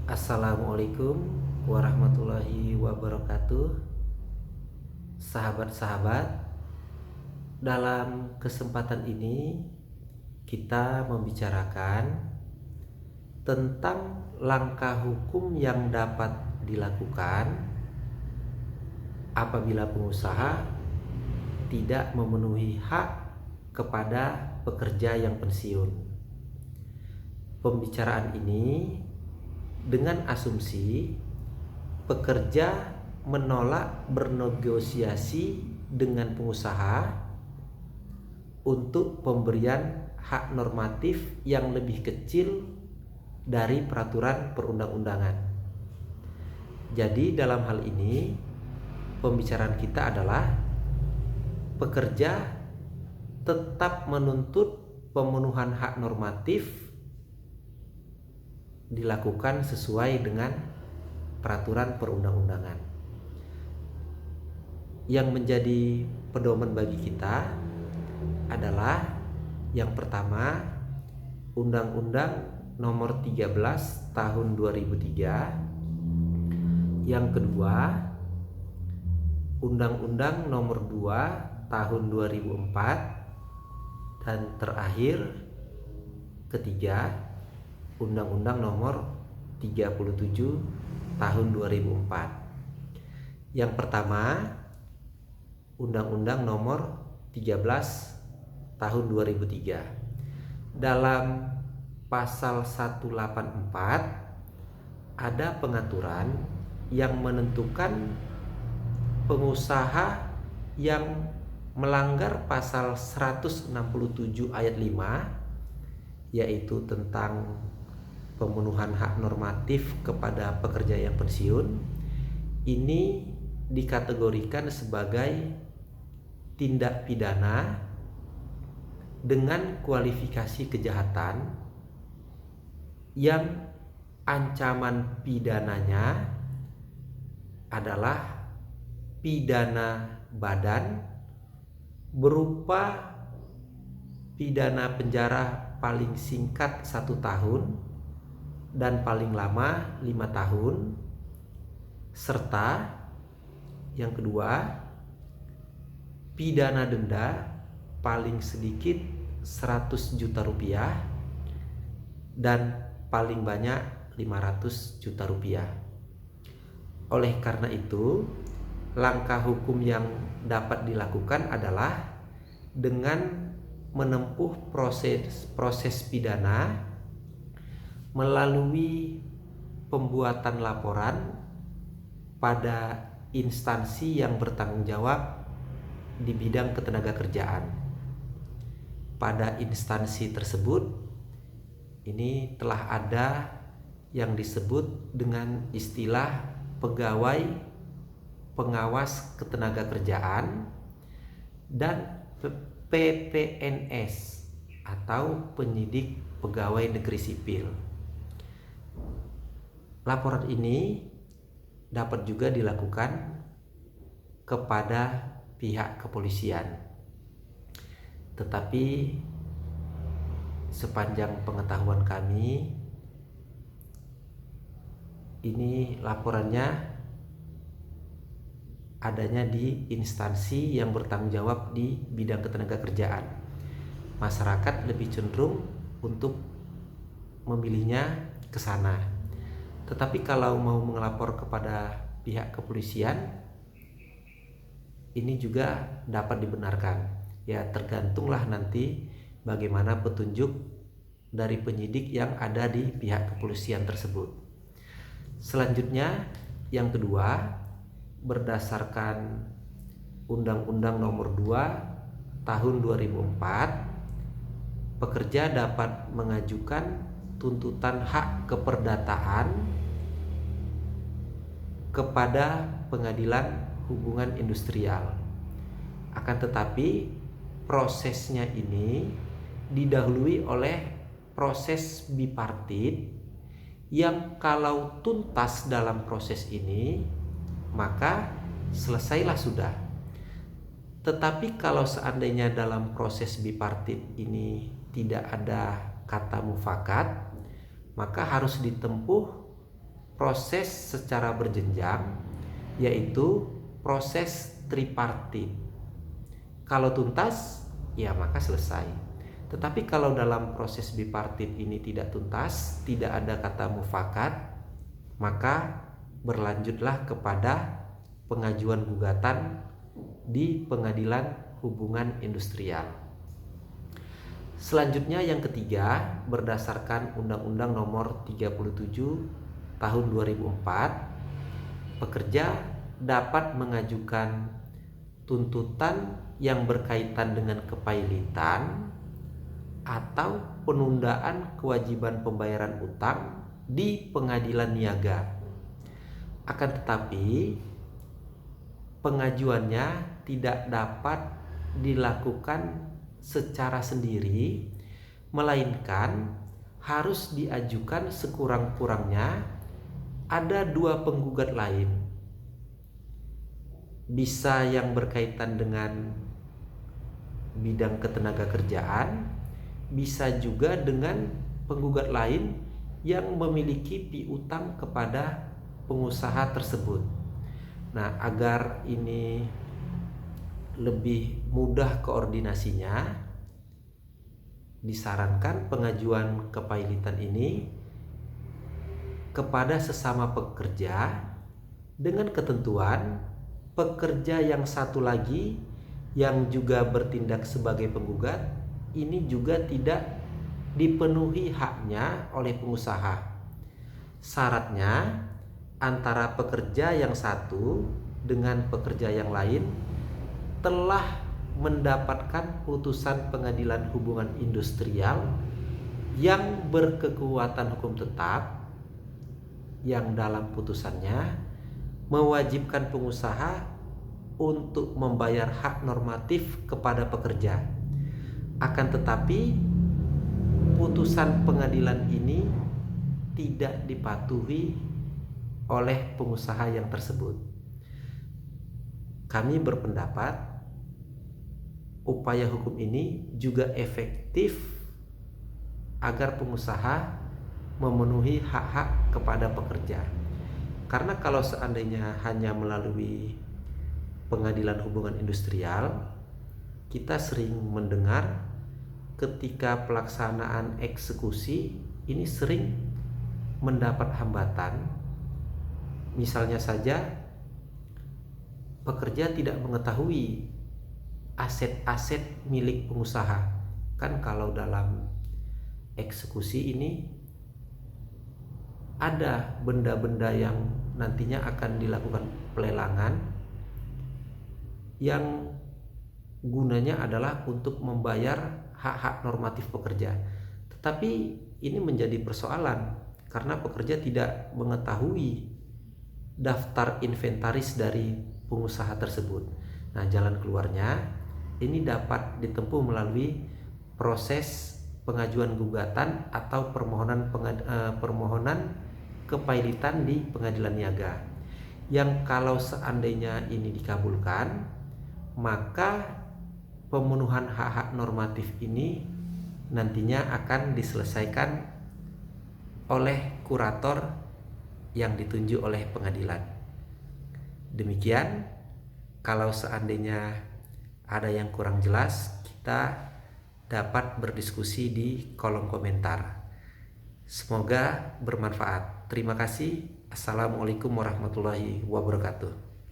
Assalamualaikum warahmatullahi wabarakatuh. Sahabat-sahabat, dalam kesempatan ini kita membicarakan tentang langkah hukum yang dapat dilakukan apabila pengusaha tidak memenuhi hak kepada pekerja yang pensiun. Pembicaraan ini dengan asumsi pekerja menolak bernegosiasi dengan pengusaha untuk pemberian hak normatif yang lebih kecil dari peraturan perundang-undangan. Jadi dalam hal ini pembicaraan kita adalah pekerja tetap menuntut pemenuhan hak normatif dilakukan sesuai dengan peraturan perundang-undangan. Yang menjadi pedoman bagi kita adalah yang pertama, Undang-Undang Nomor 13 Tahun 2003. Yang kedua, Undang-Undang Nomor 2 Tahun 2004. Dan terakhir, ketiga, Undang-Undang Nomor 37 Tahun 2004. Yang pertama, Undang-Undang Nomor 13 Tahun 2003. Dalam pasal 184 ada pengaturan yang menentukan pengusaha yang melanggar pasal 167 ayat 5, yaitu tentang pemenuhan hak normatif kepada pekerja yang pensiun, ini dikategorikan sebagai tindak pidana dengan kualifikasi kejahatan yang ancaman pidananya adalah pidana badan berupa pidana penjara paling singkat 1 tahun dan paling lama 5 tahun, serta yang kedua, pidana denda paling sedikit 100 juta rupiah dan paling banyak 500 juta rupiah. Oleh karena itu, langkah hukum yang dapat dilakukan adalah dengan menempuh proses pidana melalui pembuatan laporan pada instansi yang bertanggung jawab di bidang ketenagakerjaan. Pada instansi tersebut ini telah ada yang disebut dengan istilah pegawai pengawas ketenagakerjaan dan PPNS atau penyidik pegawai negeri sipil. Laporan ini dapat juga dilakukan kepada pihak kepolisian. Tetapi sepanjang pengetahuan kami, ini laporannya adanya di instansi yang bertanggung jawab di bidang ketenagakerjaan. Masyarakat lebih cenderung untuk memilihnya ke sana. Tetapi kalau mau mengelapor kepada pihak kepolisian, ini juga dapat dibenarkan. Ya, tergantunglah nanti bagaimana petunjuk dari penyidik yang ada di pihak kepolisian tersebut. Selanjutnya, yang kedua, berdasarkan Undang-Undang Nomor 2 Tahun 2004, pekerja dapat mengajukan tuntutan hak keperdataan kepada Pengadilan Hubungan Industrial. Akan tetapi prosesnya ini didahului oleh proses bipartit yang kalau tuntas dalam proses ini maka selesailah sudah. Tetapi kalau seandainya dalam proses bipartit ini tidak ada kata mufakat, maka harus ditempuh proses secara berjenjang, yaitu proses tripartit. Kalau tuntas, ya maka selesai. Tetapi kalau dalam proses bipartit ini tidak tuntas, tidak ada kata mufakat, maka berlanjutlah kepada pengajuan gugatan di Pengadilan Hubungan Industrial. Selanjutnya yang ketiga, berdasarkan Undang-Undang Nomor 37 Tahun 2004, pekerja dapat mengajukan tuntutan yang berkaitan dengan kepailitan atau penundaan kewajiban pembayaran utang di pengadilan niaga. Akan tetapi pengajuannya tidak dapat dilakukan secara sendiri, melainkan harus diajukan sekurang-kurangnya ada 2 penggugat lain. Bisa yang berkaitan dengan bidang ketenagakerjaan, bisa juga dengan penggugat lain yang memiliki piutang kepada pengusaha tersebut. Nah, agar ini lebih mudah koordinasinya, disarankan pengajuan kepailitan ini kepada sesama pekerja dengan ketentuan pekerja yang satu lagi yang juga bertindak sebagai penggugat ini juga tidak dipenuhi haknya oleh pengusaha. Syaratnya antara pekerja yang satu dengan pekerja yang lain telah mendapatkan putusan Pengadilan Hubungan Industrial yang berkekuatan hukum tetap, yang dalam putusannya mewajibkan pengusaha untuk membayar hak normatif kepada pekerja. Akan tetapi putusan pengadilan ini tidak dipatuhi oleh pengusaha yang tersebut. Kami berpendapat upaya hukum ini juga efektif agar pengusaha memenuhi hak-hak kepada pekerja. Karena kalau seandainya hanya melalui Pengadilan Hubungan Industrial, kita sering mendengar ketika pelaksanaan eksekusi ini sering mendapat hambatan. Misalnya saja pekerja tidak mengetahui aset-aset milik pengusaha. Kan kalau dalam eksekusi ini ada benda-benda yang nantinya akan dilakukan pelelangan yang gunanya adalah untuk membayar hak-hak normatif pekerja. Tetapi ini menjadi persoalan karena pekerja tidak mengetahui daftar inventaris dari pengusaha tersebut. Nah, jalan keluarnya ini dapat ditempuh melalui proses pengajuan gugatan atau permohonan kepailitan di pengadilan niaga, yang kalau seandainya ini dikabulkan, maka pemenuhan hak-hak normatif ini nantinya akan diselesaikan oleh kurator yang ditunjuk oleh pengadilan. Demikian, kalau seandainya ada yang kurang jelas, kita dapat berdiskusi di kolom komentar. Semoga bermanfaat. Terima kasih. Assalamualaikum warahmatullahi wabarakatuh.